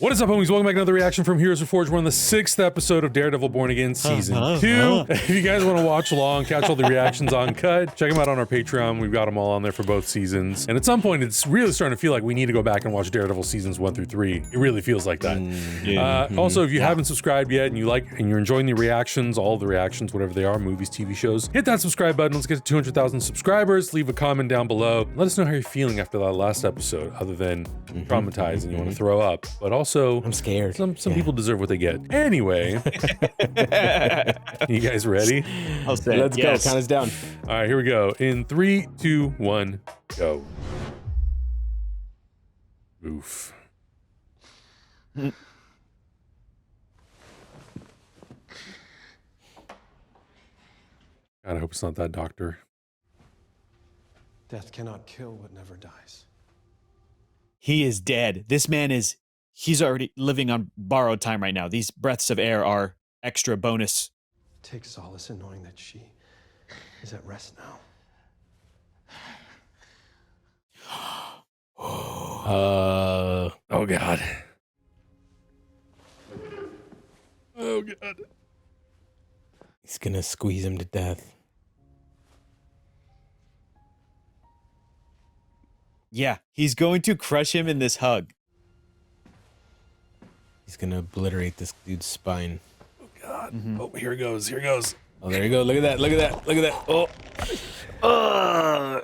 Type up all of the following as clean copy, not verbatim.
What is up, homies? Welcome back to another reaction from Heroes Reforged. We're on the 6th episode of Daredevil Born Again Season 2. If you guys want to watch along, catch all the reactions on Cut, check them out on our Patreon. We've got them all on there for both seasons. And at some point, it's really starting to feel like we need to go back and watch Daredevil seasons 1 through 3. It really feels like that. Also, if you haven't subscribed yet and you're enjoying the reactions, all the reactions, whatever they are, movies, TV shows, hit that subscribe button. Let's get to 200,000 subscribers. Leave a comment down below. Let us know how you're feeling after that last episode, other than traumatized and you want to throw up. But also, I'm scared. Some people deserve what they get. Anyway, you guys ready? Let's go. Count us down. All right, here we go. In 3, 2, 1, go. Oof. God, I hope it's not that doctor. Death cannot kill what never dies. He is dead. This man he's already living on borrowed time right now. These breaths of air are extra bonus. Take solace in knowing that she is at rest now. Oh God. Oh God. He's gonna squeeze him to death. Yeah, he's going to crush him in this hug. He's gonna obliterate this dude's spine. Oh God. Oh, here it goes. Here it goes. Oh, there you go. Look at that. Look at that. Look at that. Oh.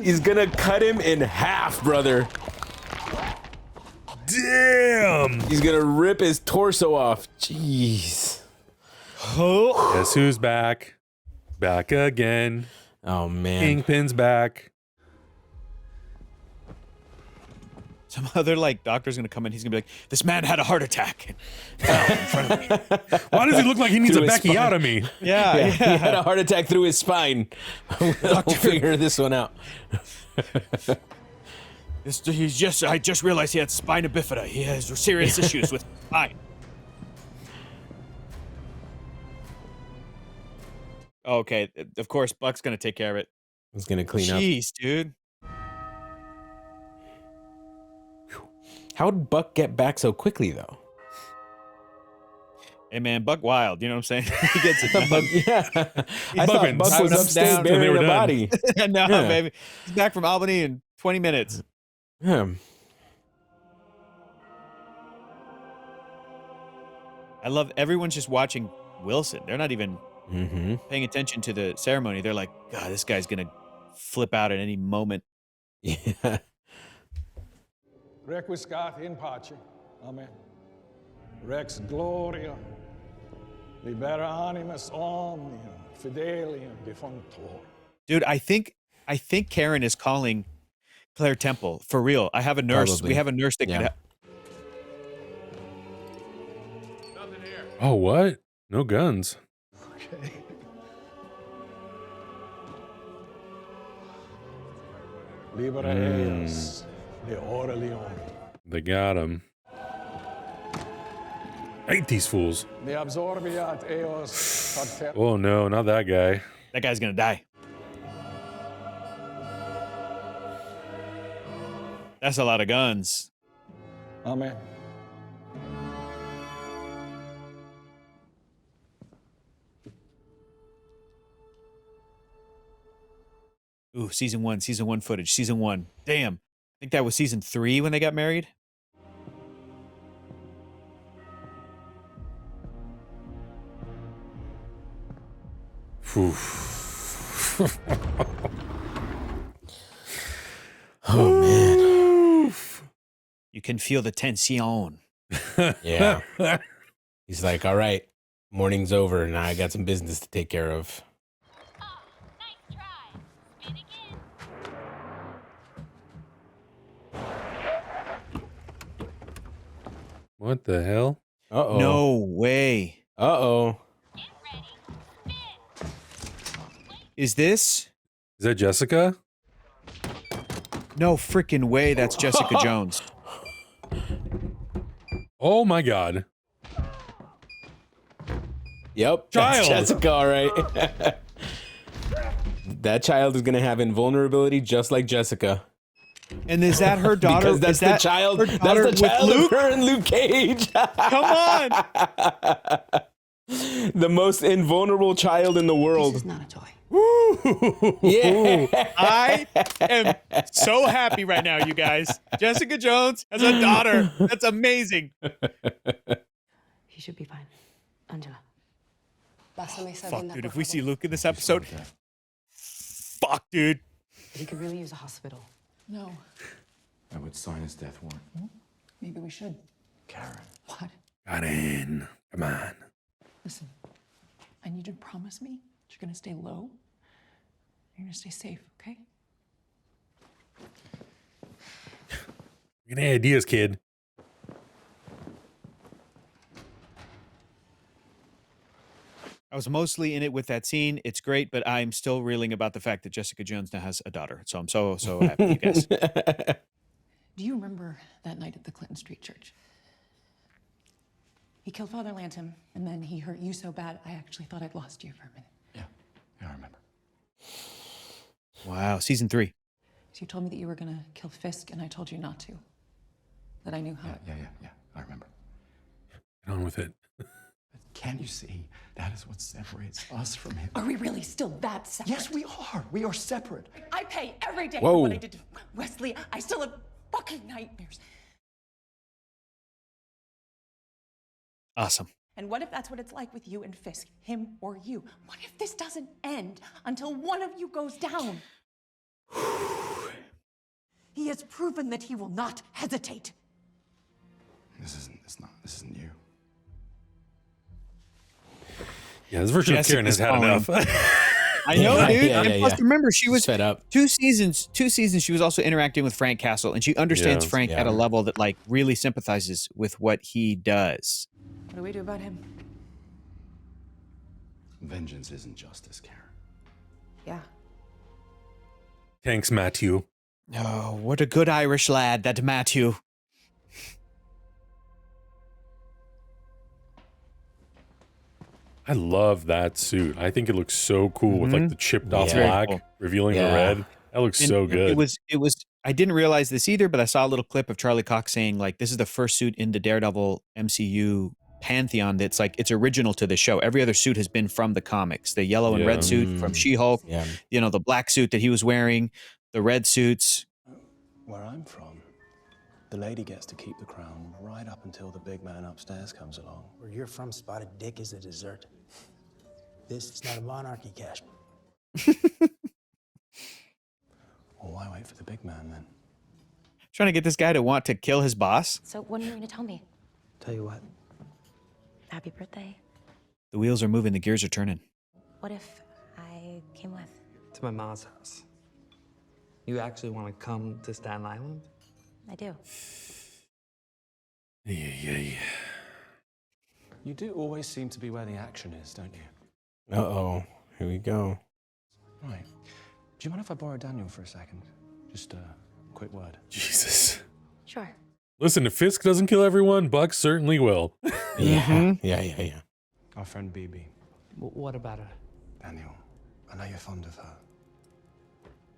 He's gonna cut him in half, brother. Damn. He's gonna rip his torso off. Jeez. Oh. Guess who's back? Back again. Oh man. Kingpin's back. Some other doctor's gonna come in. He's gonna be like, "This man had a heart attack." Fell in front of me. Why does he look like he needs a Through his Becchiotomy? Yeah. He had a heart attack through his spine. We'll figure this one out. I just realized he had spina bifida. He has serious issues with spine. Okay, of course, Buck's gonna take care of it. He's gonna clean up. Jeez, dude. How did Buck get back so quickly, though? Hey, man, Buck wild. You know what I'm saying? He gets it. Buck, yeah. I thought Buck was upstairs burying a body. No, baby. He's back from Albany in 20 minutes. Yeah. I love everyone's just watching Wilson. They're not even paying attention to the ceremony. They're like, God, this guy's going to flip out at any moment. Yeah. Requiescat in pace. Amen. Rex gloria. Libera animus omnium fidelium defunctor. Dude, I think Karen is calling Claire Temple for real. I have a nurse. Probably. We have a nurse that could. Nothing here. Oh, what? No guns. Okay. Libera eos de ora leone. They got him. I hate these fools. De absorbiat eos ad Oh no, not that guy. That guy's gonna die. That's a lot of guns. Amen. Ooh, season one footage. Season 1. Damn. I think that was season 3 when they got married. Oh man. You can feel the tension. Yeah. He's like, all right, morning's over. Now I got some business to take care of. Oh, nice try. Spin again. What the hell? Uh-oh. No way. Uh-oh. Get ready. Spin. Is this? Is that Jessica? No freaking way. That's Jessica Jones. Oh my God. Yep. Child. That's Jessica, all right. That child is going to have invulnerability just like Jessica. And is that her daughter? Because that's is that the child. her That's daughter the with child of Luke? her and Luke Cage. Come on. The most invulnerable child in the world. This is not a toy. Yeah. I am so happy right now, you guys. Jessica Jones has a daughter. That's amazing. He should be fine. Angela. Fuck, dude. If we see Luke in this episode, fuck, dude. He could really use a hospital. No. I would sign his death warrant. Maybe we should. Karen. What? Karen, come on. Listen, I need you to promise me that you're gonna stay low. You're gonna stay safe, okay? Any ideas, kid? I was mostly in it with that scene. It's great, but I'm still reeling about the fact that Jessica Jones now has a daughter. So I'm so happy, you guys. Do you remember that night at the Clinton Street Church? He killed Father Lantom, and then he hurt you so bad, I actually thought I'd lost you for a minute. Yeah, I remember. Wow, season 3. So you told me that you were gonna kill Fisk, and I told you not to. That I knew how. Yeah, I remember. Get on with it. Can't you see? That is what separates us from him. Are we really still that separate? Yes, we are. We are separate. I pay every day Whoa. for what I did to Wesley. I still have fucking nightmares. Awesome. And what if that's what it's like with you and Fisk, him or you? What if this doesn't end until one of you goes down? He has proven that he will not hesitate. This isn't you. Yeah, this version of Karen has had enough. I know, dude. Yeah, and plus, remember, she was fed up. Two seasons. She was also interacting with Frank Castle, and she understands Yeah. Frank at a level that like really sympathizes with what he does. What do we do about him? Vengeance isn't justice, Karen. Yeah. Thanks, Matthew. Oh, what a good Irish lad, that Matthew. I love that suit. I think it looks so cool with like the chipped off Yeah. black, Cool. revealing Yeah. the red. That looks so And good. It was. I didn't realize this either, but I saw a little clip of Charlie Cox saying like, "This is the first suit in the Daredevil MCU pantheon that's like it's original to the show. Every other suit has been from the comics. The yellow and red suit from She-Hulk. Yeah. You know, the black suit that he was wearing, the red suits. Where I'm from, the lady gets to keep the crown right up until the big man upstairs comes along. Where you're from, spotted dick is a dessert. This is not a monarchy, Cashman. Well, why wait for the big man then? Trying to get this guy to want to kill his boss. So when are you going to tell me? Tell you what, Happy birthday. The wheels are moving. The gears are turning. What if I came with? To my mom's house. You actually want to come to Staten Island? I do. Yeah. You do always seem to be where the action is, don't you? Uh-oh. Here we go. Right. Do you mind if I borrow Daniel for a second? Just a quick word. Jesus. Sure. Listen, if Fisk doesn't kill everyone, Buck certainly will. Yeah. Yeah. Our friend BB. What about her? Daniel, I know you're fond of her,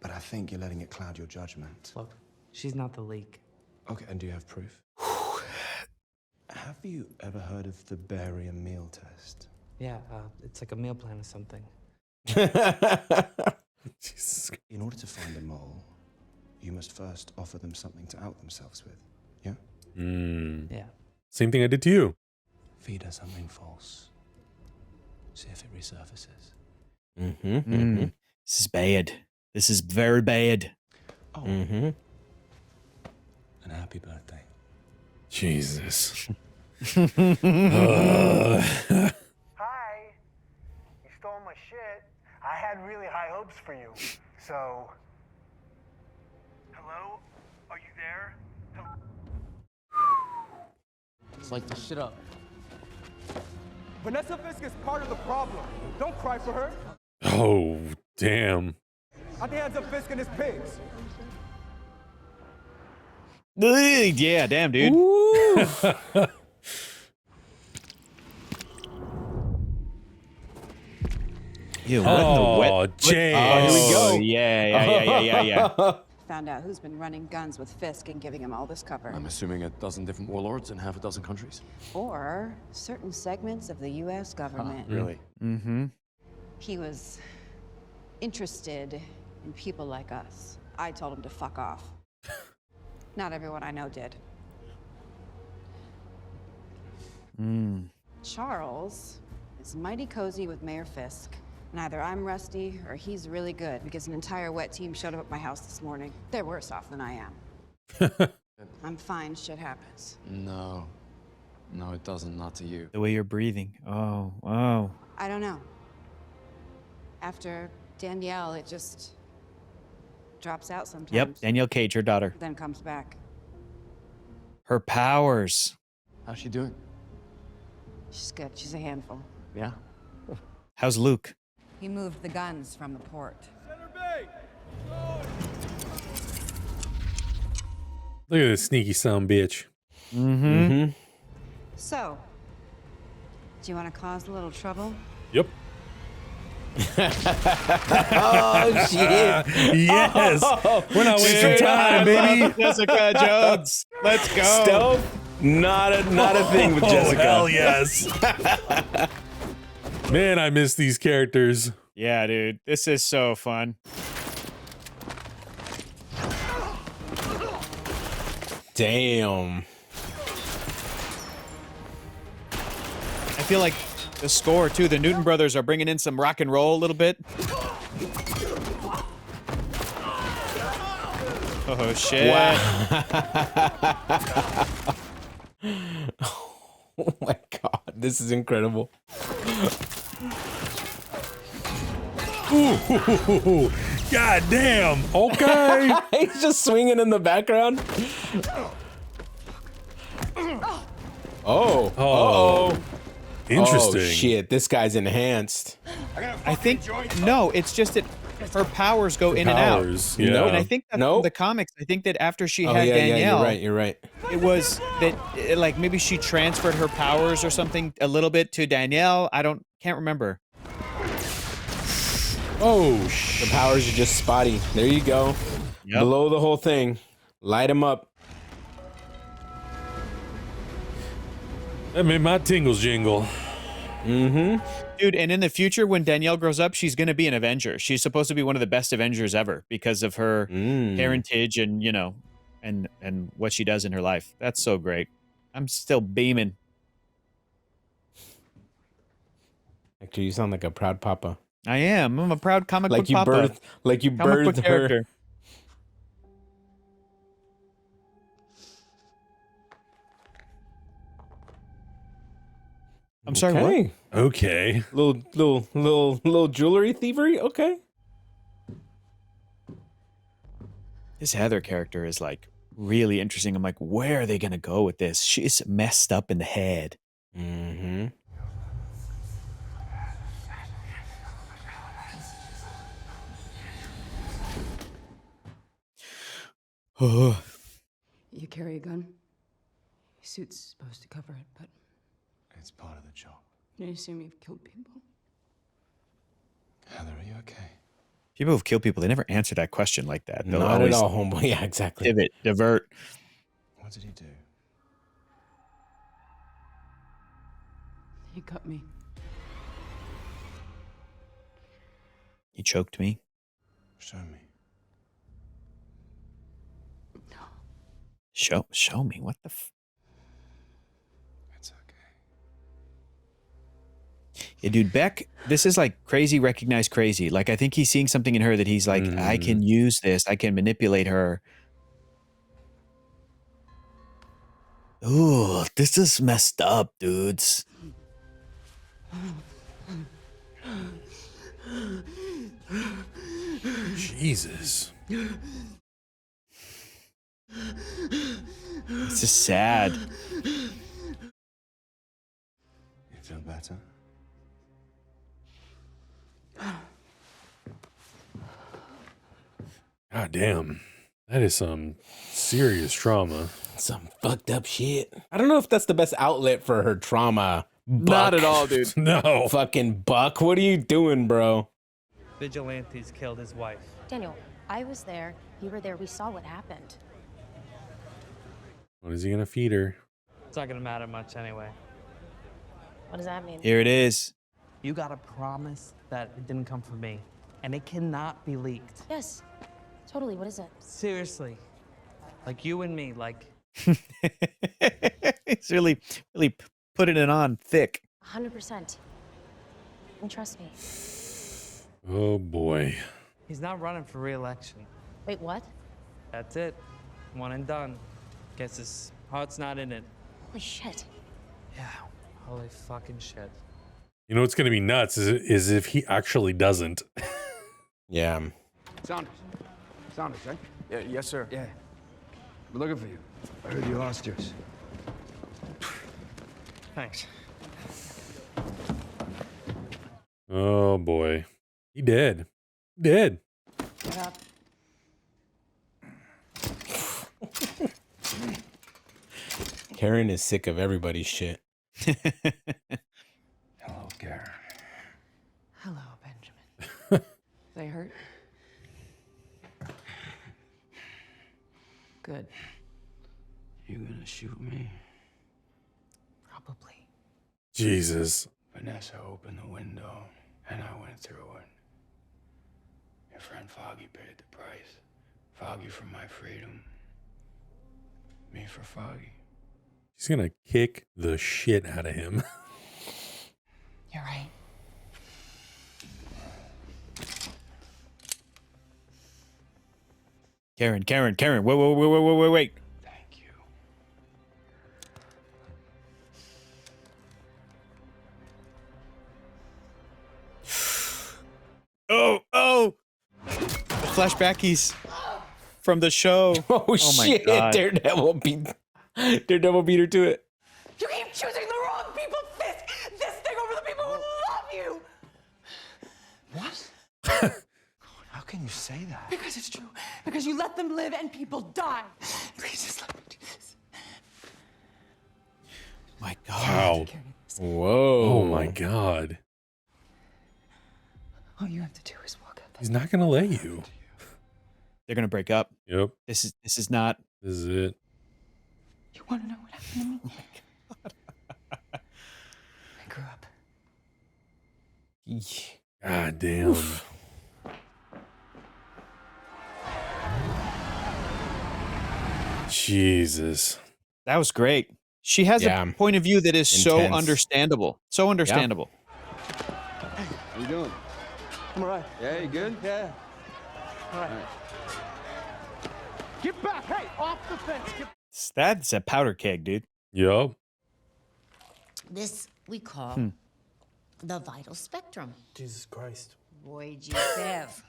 but I think you're letting it cloud your judgment. Look, she's not the leak. Okay, and do you have proof? Have you ever heard of the barium meal test? Yeah, it's like a meal plan or something. Jesus. In order to find a mole, you must first offer them something to out themselves with. Yeah? Yeah. Same thing I did to you. Feed her something false. See if it resurfaces. This is bad. This is very bad. Oh. And happy birthday. Jesus. Hi. You stole my shit. I had really high hopes for you. So. Hello? Are you there? Let's light this shit up. Vanessa Fisk is part of the problem. Don't cry for her. Oh, damn. At the hands of Fisk and his pigs. Yeah, damn, dude. Ew, what in the Oh, wet? James. Oh, here we go. Yeah. found out who's been running guns with Fisk and giving him all this cover. I'm assuming a dozen different warlords in half a dozen countries. Or certain segments of the U.S. government. Really? Mm-hmm. He was interested in people like us. I told him to fuck off. Not everyone I know did. Charles is mighty cozy with Mayor Fisk. And either I'm rusty or he's really good, because an entire wet team showed up at my house this morning. They're worse off than I am. I'm fine, shit happens. No. No, it doesn't. Not to you. The way you're breathing. Oh, wow. I don't know. After Danielle, it just drops out sometimes. Yep, Danielle Cage, her daughter. Then comes back. Her powers. How's she doing? She's good. She's a handful. Yeah. How's Luke? He moved the guns from the port. Look at this sneaky son bitch. Mm-hmm. So, do you want to cause a little trouble? Yep. Oh, shit. Yes. We're not wasting time, baby. Jessica Jones. Let's go. Stealth? Not a thing with Jessica. Hell yes. Man, I miss these characters. Yeah, dude. This is so fun. Damn. I feel like the score, too. The Newton brothers are bringing in some rock and roll a little bit. Oh, shit. Wow. Oh my god, this is incredible. Ooh, god damn. Okay. He's just swinging in the background. Oh. Oh. Interesting. Oh shit, this guy's enhanced. I think no, it's just that her powers go in and out. Yeah. And I think that from the comics, I think that after she had yeah, Danielle, yeah, you're right. It was that like maybe she transferred her powers or something a little bit to Danielle. Can't remember. Oh, the powers are just spotty. There you go. Yep. Blow the whole thing. Light them up. That made my tingles jingle. Mm-hmm. Dude, and in the future, when Danielle grows up, she's going to be an Avenger. She's supposed to be one of the best Avengers ever because of her parentage and, you know, and what she does in her life. That's so great. I'm still beaming. Actually, you sound like a proud papa. I am. I'm a proud comic book you papa. Like you Comic book birthed her. character. I'm sorry, Okay. what? Okay. Little jewelry thievery? Okay. This Heather character is like really interesting. I'm like, where are they going to go with this? She's messed up in the head. Mm-hmm. Oh. You carry a gun? Your suit's supposed to cover it, but It's part of the job. I assume you've killed people. Heather, are you okay? People who've killed people, they never answer that question like that. They'll Not always at all, homeboy. Yeah, exactly. Pivot, divert. What did he do? He cut me. He choked me. Show me. Show me. What the f... It's okay. Yeah, dude, Beck, this is like crazy recognized crazy. Like, I think he's seeing something in her that he's like, I can use this. I can manipulate her. Ooh, this is messed up, dudes. Jesus. This is sad. You feel better? God damn. That is some serious trauma. Some fucked up shit. I don't know if that's the best outlet for her trauma. Not at all, dude. No. Fucking Buck, what are you doing, bro? Vigilantes killed his wife. Daniel, I was there You were there. We saw what happened. What is he gonna feed her? It's not gonna matter much anyway. What does that mean? Here it is. You gotta promise that it didn't come from me. And it cannot be leaked. Yes. Totally. What is it? Seriously. Like you and me, like... It's really putting it on thick. 100%. And trust me. Oh boy. He's not running for re-election. Wait, what? That's it. One and done. Guess his heart's not in it. Holy shit. Yeah, holy fucking shit. You know what's gonna be nuts is if he actually doesn't. Yeah. Saunders. Saunders, right? Yeah, yes, sir. Yeah. We're looking for you. I heard you lost yours. Thanks. Oh boy. He did. He did. Shut up. Karen is sick of everybody's shit. Hello, Karen. Hello, Benjamin. They hurt? Good. You gonna shoot me? Probably. Jesus. Vanessa opened the window, and I went through it. Your friend Foggy paid the price. Foggy for my freedom. Me for Foggy. She's gonna kick the shit out of him. You're right. Karen. Wait. Thank you. Oh. Flashbackies from the show. Oh my shit. God. Daredevil beat her to it. You keep choosing the wrong people, Fisk! This thing over the people who love you! What? How can you say that? Because it's true. Because you let them live and people die. Please just let me do this. My God. Wow. Whoa. Oh my God. All you have to do is walk out. He's not gonna let you. They're gonna break up. Yep. This is not. This is it. You want to know what happened to me? Oh my God. I grew up. God damn. Jesus. That was great. She has a point of view that is so understandable. So understandable. Hey, how you doing? I'm all right. Yeah, you good? Yeah. All right. Get back! Hey, off the fence! That's a powder keg, dude. Yup. This we call the vital spectrum. Jesus Christ. Roy G. Biv.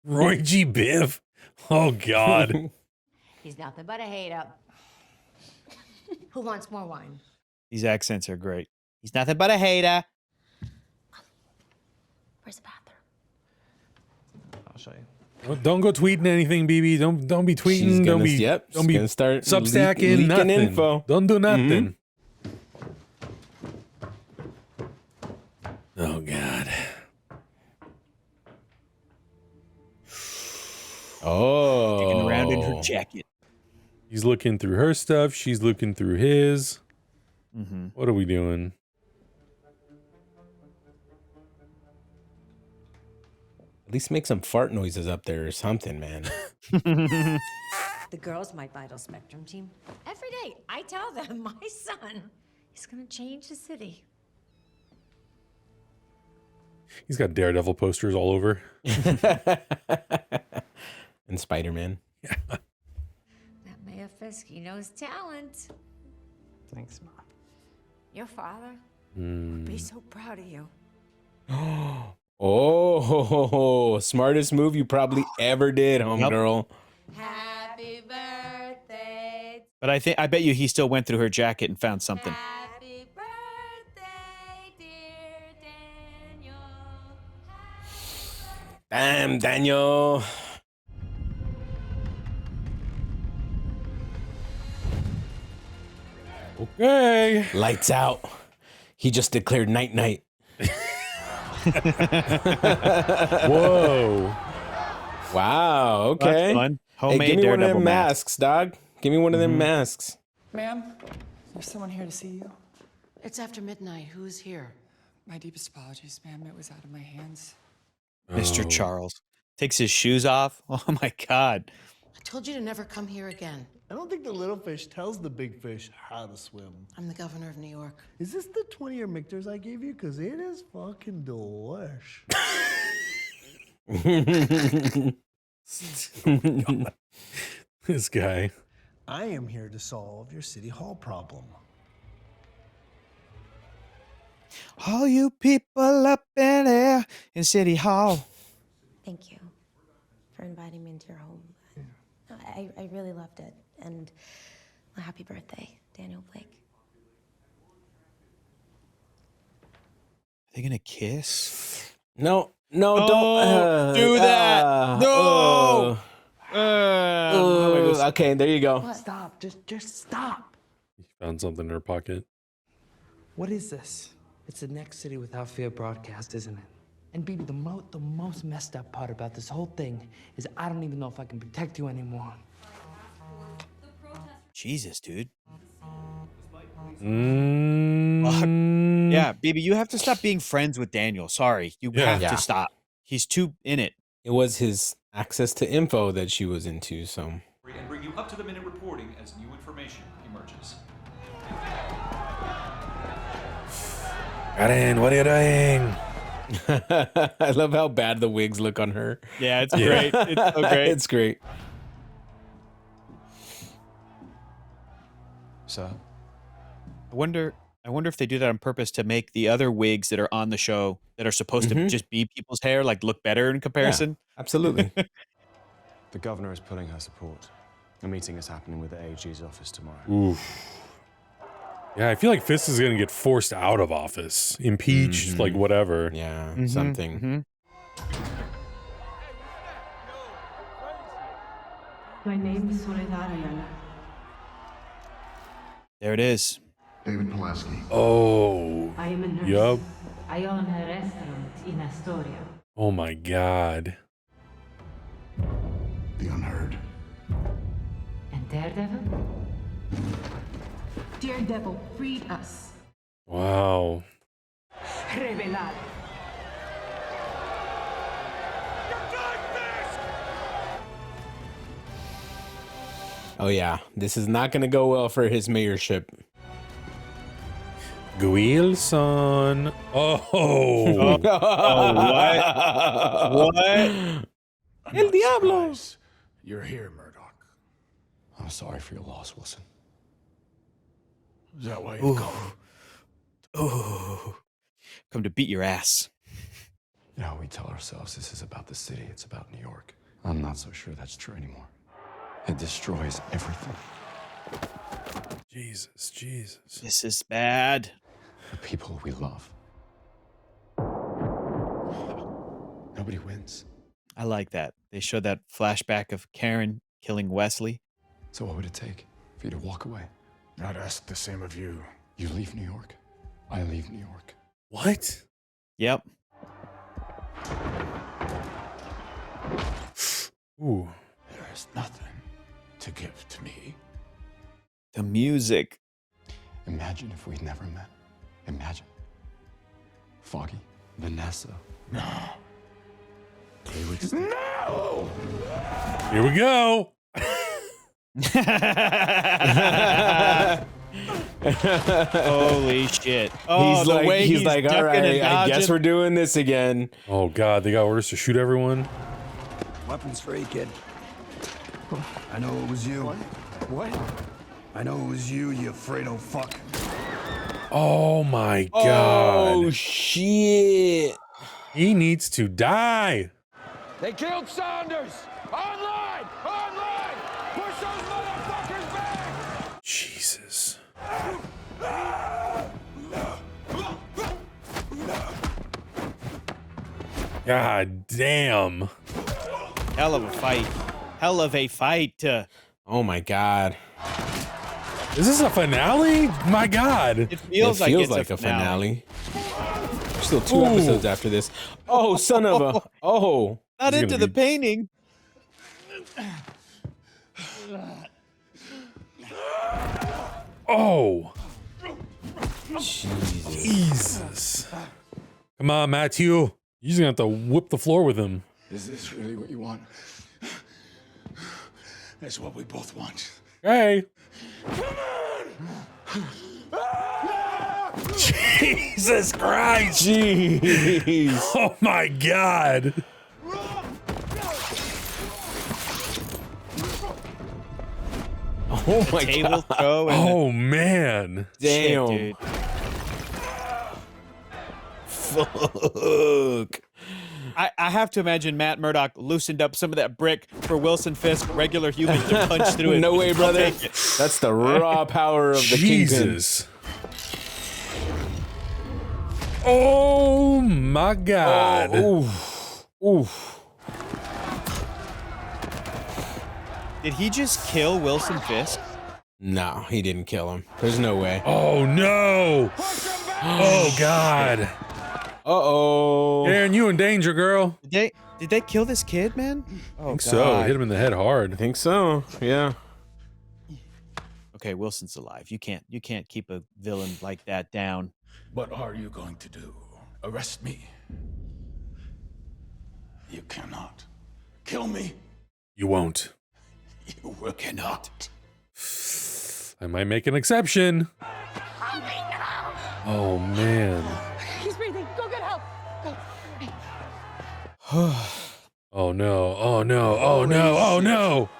Roy G. Biv? Oh, God. He's nothing but a hater. Who wants more wine? These accents are great. He's nothing but a hater. Where's the bathroom? I'll show you. Don't go tweeting anything, BB. Don't be tweeting. Don't be start Substacking leaking nothing. info. Don't do nothing. Oh God. Oh. Digging around in her jacket. He's looking through her stuff. She's looking through his. Mm-hmm. What are we doing? At least make some fart noises up there or something, man. The girls, my vital spectrum team. Every day, I tell them my son is going to change the city. He's got Daredevil posters all over. And Spider-Man. Yeah. That Mayor Fisk, he knows talent. Thanks, Mom. Your father would be so proud of you. Oh, smartest move you probably ever did, homegirl. Happy birthday. But I bet you he still went through her jacket and found something. Happy birthday, dear Daniel. Damn, Daniel. Okay. Lights out. He just declared night-night. Whoa. Wow, okay. That's fun. Homemade give me one of Daredevil them mask. masks, dog. Give me one of them masks. Ma'am, there's someone here to see you. It's after midnight. Who is here? My deepest apologies, ma'am. It was out of my hands. Mr. Oh. Charles takes his shoes off. Oh my God. I told you to never come here again. I don't think the little fish tells the big fish how to swim. I'm the governor of New York. Is this the 20-year Michter's I gave you? Because it is fucking delish. Oh, God. This guy. I am here to solve your city hall problem. All you people up in there in City Hall. Thank you for inviting me into your home. I really loved it. And a happy birthday, Daniel Blake. Are they gonna kiss? No, don't do that. No. Okay, there you go. What? Stop. Just stop. He found something in her pocket. What is this? It's the next City Without Fear broadcast, isn't it? And baby, the most messed up part about this whole thing is I don't even know if I can protect you anymore. Jesus, dude. Mm. Yeah, baby, you have to stop being friends with Daniel. Sorry, you have Yeah. to stop. He's too in it. It was his access to info that she was into, so. And bring you up-to-the-minute reporting as new information emerges. Karen, what are you doing? I love how bad the wigs look on her. Yeah, it's great. It's so great. It's great. Sir? I wonder if they do that on purpose to make the other wigs that are on the show that are supposed to just be people's hair like look better in comparison. Absolutely. The governor is pulling her support. A meeting is happening with the AG's office tomorrow. Oof. Yeah, I feel like Fisk is going to get forced out of office, impeached, like whatever. Yeah, something. My name is Soledad Ayala. There it is. David Pulaski. Oh. I am a nurse. Yup. I own a restaurant in Astoria. Oh my God. The Unheard. And Daredevil? Daredevil freed us. Wow. Revelar. Oh yeah, this is not going to go well for his mayorship. Guilson. Oh. What? El Diablo! You're here, Murdock. I'm sorry for your loss, Wilson. Is that why you come? Ooh. Come to beat your ass. You know, we tell ourselves this is about the city, it's about New York. I'm not so sure that's true anymore. It destroys everything. Jesus, Jesus. This is bad. The people we love. Nobody wins. I like that. They showed that flashback of Karen killing Wesley. So what would it take for you to walk away? I'd ask the same of you. You leave New York. I leave New York. What? Yep. Ooh. There is nothing to give to me. The music. Imagine if we'd never met. Imagine. Foggy, Vanessa. No. They would stay. No! Here we go. Holy shit. Oh, he's the like, way he's like, all ducking right, and I guess dodging. we're doing this again. Oh God, they got orders to shoot everyone. Weapons free, kid. I know it was you. What? I know it was you, you Fredo fuck. Oh my God. Oh shit. He needs to die. They killed Saunders! Online! Online! Push those motherfuckers back! Jesus. God damn. Hell of a fight. Hell of a fight. Oh my God. Is this a finale? My God. It feels like it's like a finale. There's still 2 episodes after this. Oh, son of a. Oh. Not He's into gonna the painting. Oh. Jesus. Come on, Matthew. You're just going to have to whip the floor with him. Is this really what you want? That's what we both want. Hey. Come on! Jesus Christ. Jeez. Oh my God. Oh my Table God. throw. And Oh man. Damn. Shit, dude. Fuck. I have to imagine Matt Murdock loosened up some of that brick for Wilson Fisk, regular humans to punch through it. No way, I'll brother. take it. That's the raw power of the Kingpin. Jesus. Oh my God. Oh, oof. Did he just kill Wilson Fisk? No, he didn't kill him. There's no way. Oh no. Oh God. Uh-oh. Aaron, you in danger, girl. Did they kill this kid, man? Oh, I think so. Hit him in the head hard. I think so. Yeah. Okay, Wilson's alive. You can't keep a villain like that down. What are you going to do? Arrest me? You cannot. Kill me? You won't. You will cannot. I might make an exception. Oh man. He's breathing. Go get help. Go. Oh no. Oh no. Oh no. Oh no.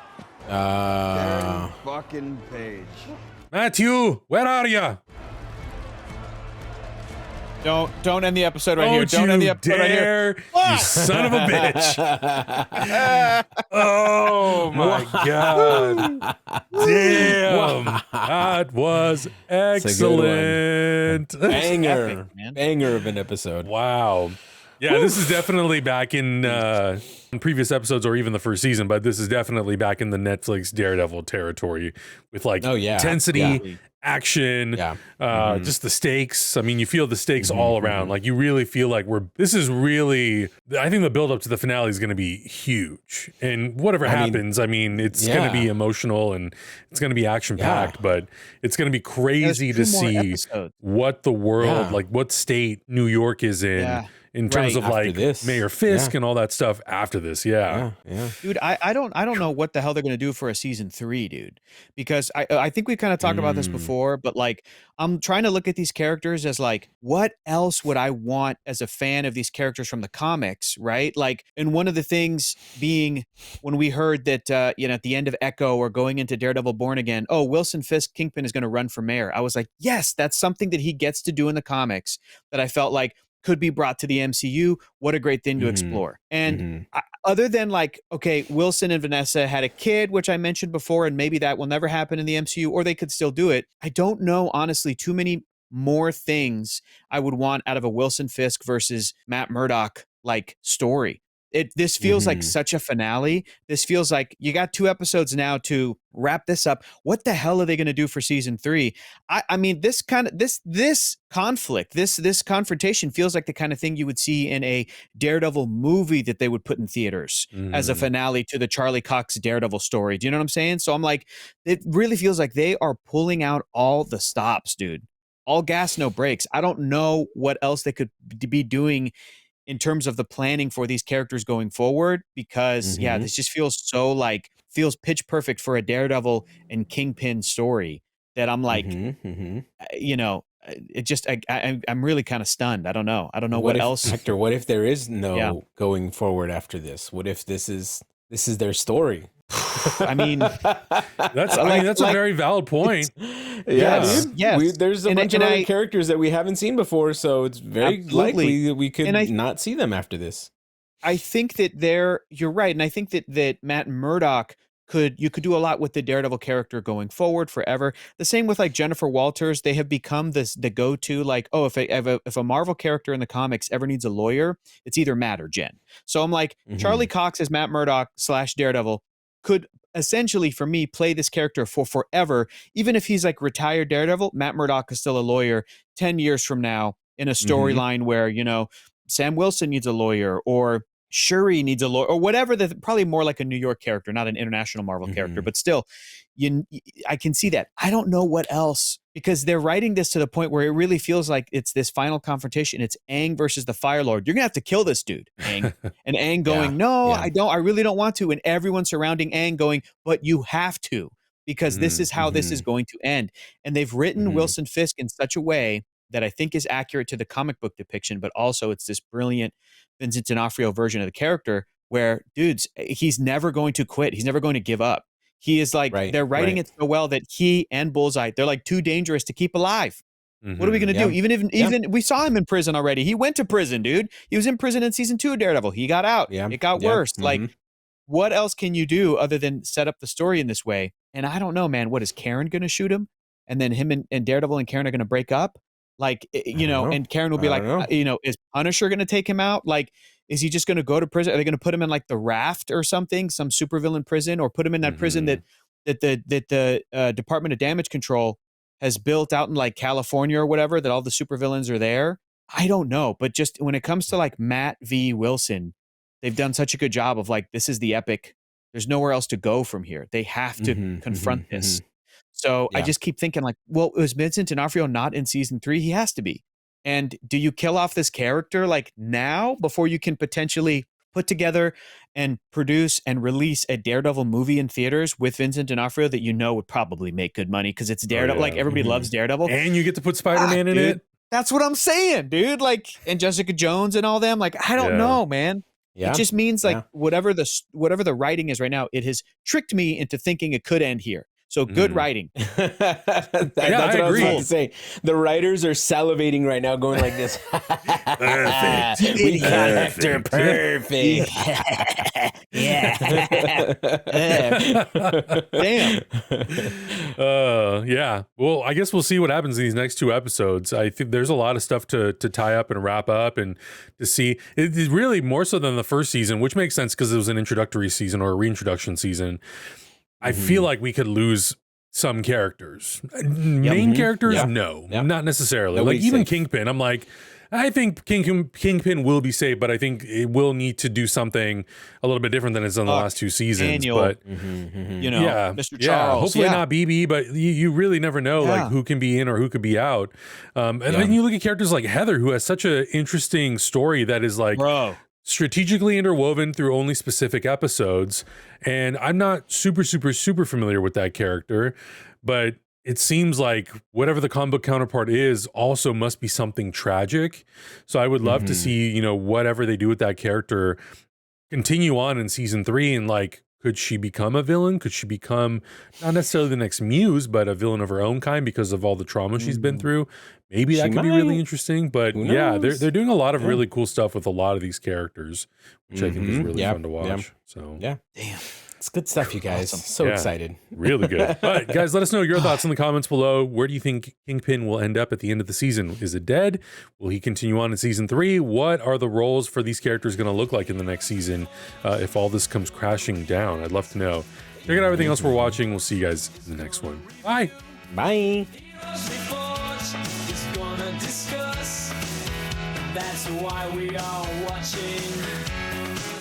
Fucking Page. Matthew, where are you? Don't end the episode right here. Don't Don't end the you episode right here. dare, you son of a bitch. Oh my God. Damn. That was excellent. Banger. Epic, man. Banger of an episode. Wow. Yeah, this is definitely back in previous episodes or even the first season, but this is definitely back in the Netflix Daredevil territory with like intensity, action, just the stakes. I mean, you feel the stakes all around. Like you really feel like this is really, I think the build up to the finale is going to be huge. And whatever happens, it's going to be emotional and it's going to be action packed, but it's going to be crazy to see what the world, like what state New York is in terms of After like this. Mayor Fisk and all that stuff after this. Yeah. Dude, I don't know what the hell they're gonna do for a season 3, dude. Because I think we kind of talked about this before, but like I'm trying to look at these characters as like, what else would I want as a fan of these characters from the comics, right? Like, and one of the things being when we heard that at the end of Echo or going into Daredevil Born Again, oh, Wilson Fisk Kingpin is gonna run for mayor. I was like, yes, that's something that he gets to do in the comics that I felt like could be brought to the MCU. What a great thing to explore. And other than like, okay, Wilson and Vanessa had a kid, which I mentioned before, and maybe that will never happen in the MCU, or they could still do it. I don't know, honestly, too many more things I would want out of a Wilson Fisk versus Matt Murdock like story. This feels like such a finale. This feels like you got 2 episodes now to wrap this up. What the hell are they going to do for season 3? I mean, this conflict, this confrontation feels like the kind of thing you would see in a Daredevil movie that they would put in theaters as a finale to the Charlie Cox Daredevil story. Do you know what I'm saying? So I'm like, it really feels like they are pulling out all the stops, dude. All gas, no brakes. I don't know what else they could be doing in terms of the planning for these characters going forward, because this just feels pitch perfect for a Daredevil and Kingpin story that I'm like, it just, I'm really kind of stunned. I don't know what else. Hector, what if there is no going forward after this? What if this is their story? I mean, that's a very valid point. Yes. Yes. There's a bunch of other characters that we haven't seen before, so it's very likely that we could not see them after this. I think that you're right, and I think that Matt Murdock you could do a lot with the Daredevil character going forward forever. The same with like Jennifer Walters. They have become the go-to, like, oh, if a Marvel character in the comics ever needs a lawyer, it's either Matt or Jen. So I'm like, Charlie Cox as Matt Murdock / Daredevil could essentially, for me, play this character for forever. Even if he's like retired Daredevil, Matt Murdock is still a lawyer 10 years from now in a storyline where, Sam Wilson needs a lawyer, or Shuri needs a lawyer or whatever. Probably more like a New York character, not an international Marvel character, but still, I can see that. I don't know what else, because they're writing this to the point where it really feels like it's this final confrontation. It's Aang versus the Fire Lord. You're gonna have to kill this dude, Aang. And Aang going, no, I don't. I really don't want to. And everyone surrounding Aang going, but you have to, because this is how this is going to end. And they've written Wilson Fisk in such a way that I think is accurate to the comic book depiction, but also it's this brilliant Vincent D'Onofrio version of the character where, dudes, he's never going to quit. He's never going to give up. He is like, they're writing it so well that he and Bullseye, they're like too dangerous to keep alive. What are we going to do? Even we saw him in prison already. He went to prison, dude. He was in prison in season 2 of Daredevil. He got out. It got worse. Like, what else can you do other than set up the story in this way? And I don't know, man. What is Karen going to shoot him? And then him and Daredevil and Karen are going to break up? Like, and Karen will be like, is Punisher going to take him out? Like, is he just going to go to prison? Are they going to put him in like the Raft or something, some supervillain prison, or put him in that prison that the Department of Damage Control has built out in like California or whatever, that all the supervillains are there? I don't know. But just when it comes to like Matt v. Wilson, they've done such a good job of like, this is the epic. There's nowhere else to go from here. They have to confront this. So I just keep thinking like, well, was Vincent D'Onofrio not in season 3? He has to be. And do you kill off this character like now before you can potentially put together and produce and release a Daredevil movie in theaters with Vincent D'Onofrio that would probably make good money because it's Daredevil. Like everybody loves Daredevil. And you get to put Spider-Man in it. That's what I'm saying, dude. Like, and Jessica Jones and all them. Like, I don't know, man. Yeah. It just means like whatever the writing is right now, it has tricked me into thinking it could end here. So good writing. That's what I was about to say. The writers are salivating right now, going like this. Perfect. We got Hector perfect. Damn. Yeah. Well, I guess we'll see what happens in these next 2 episodes. I think there's a lot of stuff to tie up and wrap up and to see. It's really more so than the first season, which makes sense because it was an introductory season or a reintroduction season. I feel like we could lose some characters. Main characters, no, not necessarily. Like even Kingpin, I'm like, I think Kingpin will be safe, but I think it will need to do something a little bit different than it's done the last 2 seasons. Daniel, but Mr. Charles, hopefully not BB, but you really never know like who can be in or who could be out. And then you look at characters like Heather, who has such an interesting story that is like, strategically interwoven through only specific episodes. And I'm not super familiar with that character, but it seems like whatever the comic book counterpart is also must be something tragic. So I would love to see, whatever they do with that character continue on in season 3. And like, could she become a villain? Could she become not necessarily the next Muse, but a villain of her own kind because of all the trauma she's been through? Maybe that could be really interesting. But yeah, they're doing a lot of really cool stuff with a lot of these characters, which I think is really fun to watch. So damn, it's good stuff, you guys. Awesome. So excited, really good. All right, guys, let us know your thoughts in the comments below. Where do you think Kingpin will end up at the end of the season? Is it dead? Will he continue on in season 3? What are the roles for these characters going to look like in the next season if all this comes crashing down? I'd love to know. Check out everything else we're watching. We'll see you guys in the next one. Bye. Bye. That's why we are watching.